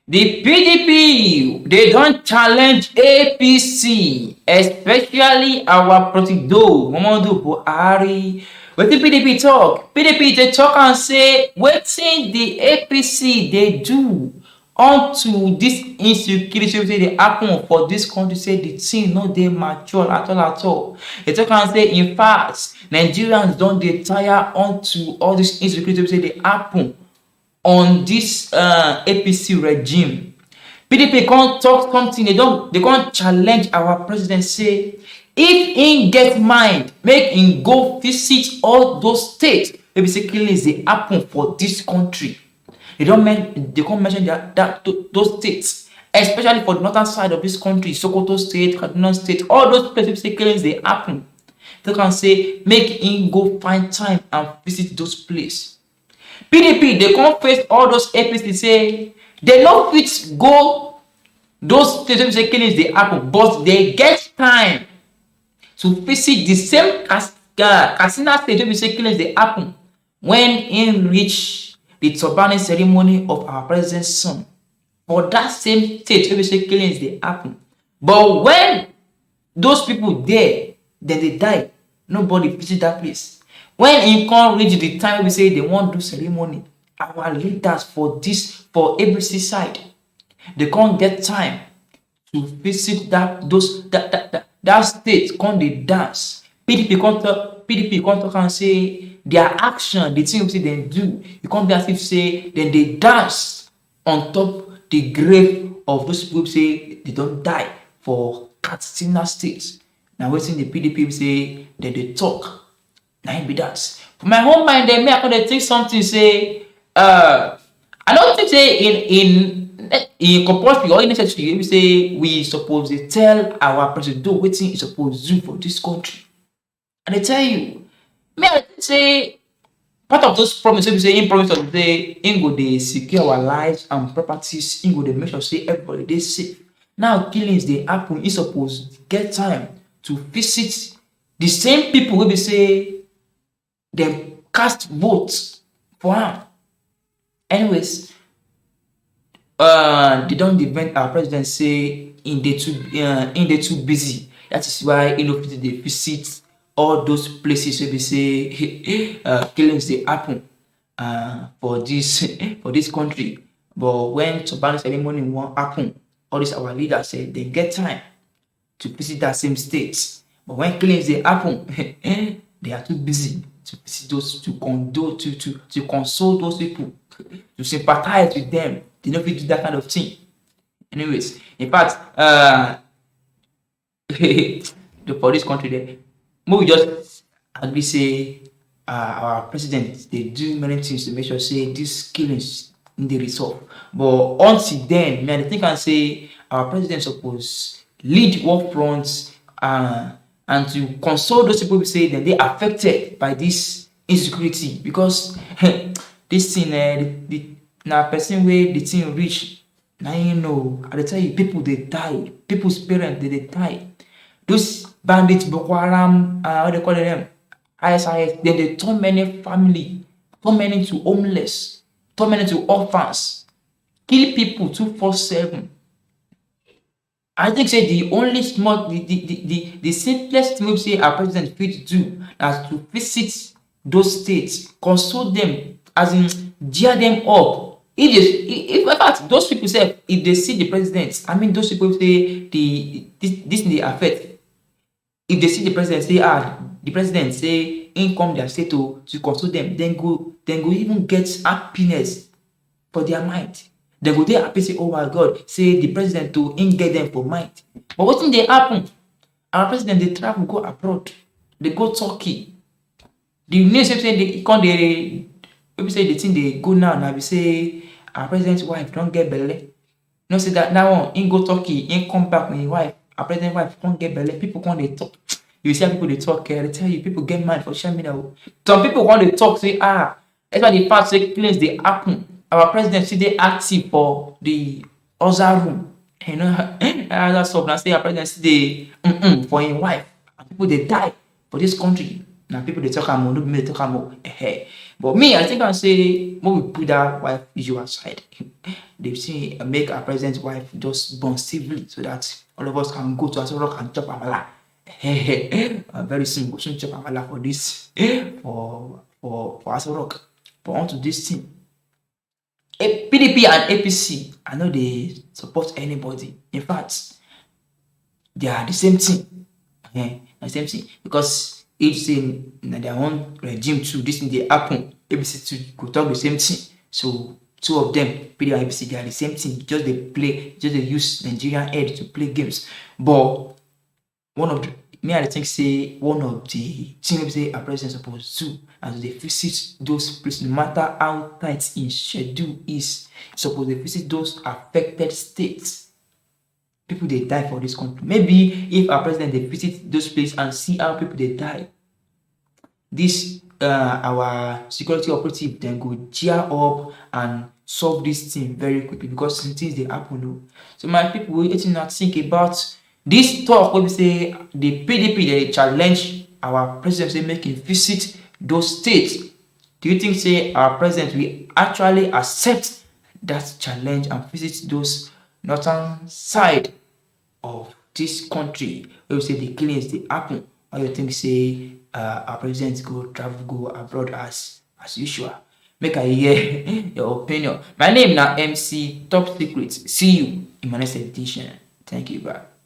The PDP, they don't challenge APC, especially our Presido Muhammadu Buhari. Wetin PDP talk? PDP dey talk and say wetin the APC dey do unto this insecurity wey dey happen for this country, say the thing no dey mature at all at all. Dey talk am say in fact Nigerians don dey tire unto all this insecurity wey dey happen on this APC regime. PDP come talk something, they come challenge our president, say if he get mind make him go visit all those states wey be say killings dey happen for this country. They come mention those states, especially for the northern side of this country, Sokoto state, Kaduna state, all those places wey be say killings dey happen. They can say make him go find time and visit those places. PDP dey come face all those APC, say they no fit go those states wey be say killings dey happen, but they get time to visit the same Katsina state wey be say killings dey happen when im reach the turbaning ceremony of our president's son for that same state wey be say killings dey happen. But when those people there dem dey die, nobody visit that place. When e come reach the time wey be say they wan do ceremony, our leaders for ABC side, they come get time to visit that state, come dey dance. PDP come talk and say their action, the thing wey say dem do, e come be as if say dem dey dance on top the grave of those people wey say they don die for Katsina state. Na wetin the PDP say dem dey talk. Na im be that. For my own mind, me I come dey think something, say I don't think say in compulsory or necessary we say we suppose dey tell our president wetin he suppose do for this country. And I tell you, me I think say part of those promises we say in promise of say im go dey secure our lives and properties, im go dey make sure say everybody dey safe. Now killings dey happen, he suppose get time to visit the same people wey be say dem cast votes for am. Anyways, they don defend our president, say im dey too busy. That is why he no fit dey visit all those places wey be say killings dey happen for this country. But when turbaning ceremony wan happen, all these our leaders say they get time to visit that same state. But when killings dey happen, they are too busy to visit those, to console those people, to sympathize with them. They no fit do that kind of thing. Anyways, in fact, for this country, there, we just agree say our president they do many things to make sure say these killings in the resolve. But until then, me I think and say our president suppose lead war fronts and to console those people who say that they affected by this insecurity, because this thing na person wey the thing reach, now you know. I tell you, people they die, people's parents they die. Those bandits, Boko Haram, what they call them, ISIS, they turn many family, turn many to homeless, turn many to orphans, kill people 247. I think say the only small, the simplest thing we say our president fit do is to visit those states, console them, as in cheer them up. If in fact those people say if they see the president, I mean those people say this they affect. If they see the president, say the president say in come their state to console them, then go even get happiness for their mind. They go there happy, say, oh my God, say the president to get them for mind. But what thing they happen? Our president they travel go abroad, they go Turkey. The news say they come maybe say the thing they go now we say our president's wife don't get belly. You know, say that now on in go Turkey, in come back with his wife, our president's wife can't get belly. People can't they talk. You see how people they talk, they tell you people get mad for social media. Some people want to talk, say that's why the fact say killings they happen. Our president see they active for the other room. You know, that's up now. Say our president see they for his wife. And people they die for this country. Now people they talk about, no they talk about. But me, I think I say when we put that wife issue aside, they say make our president's wife just born civilly so that all of us can go to Aso Rock and chop amala. Very soon we should chop amala for this for Aso Rock. But onto this thing. PDP and APC, I know they support anybody. In fact, they are the same thing. The same thing. Because each in their own regime too, this thing they happen. ABC too could talk the same thing. So two of them, PDP and APC, they are the same thing. Just they play, just they use Nigerian head to play games. But one of the me I think say one of the things say our president supposed to as they visit those places, no matter how tight in schedule is, suppose they visit those affected states. People they die for this country. Maybe if our president they visit those places and see how people they die, this our security operative then go gear up and solve this thing very quickly because things they happen. Oh. So my people, we need to think about this talk wey be say the PDP they challenge our president say make him visit those states. Do you think say our president will actually accept that challenge and visit those northern side of this country wey be say the killings dey happen? Or you think say our president go travel go abroad as usual? Make I hear your opinion. My name na MC Top Secret. See you in my next edition. Thank you, bye.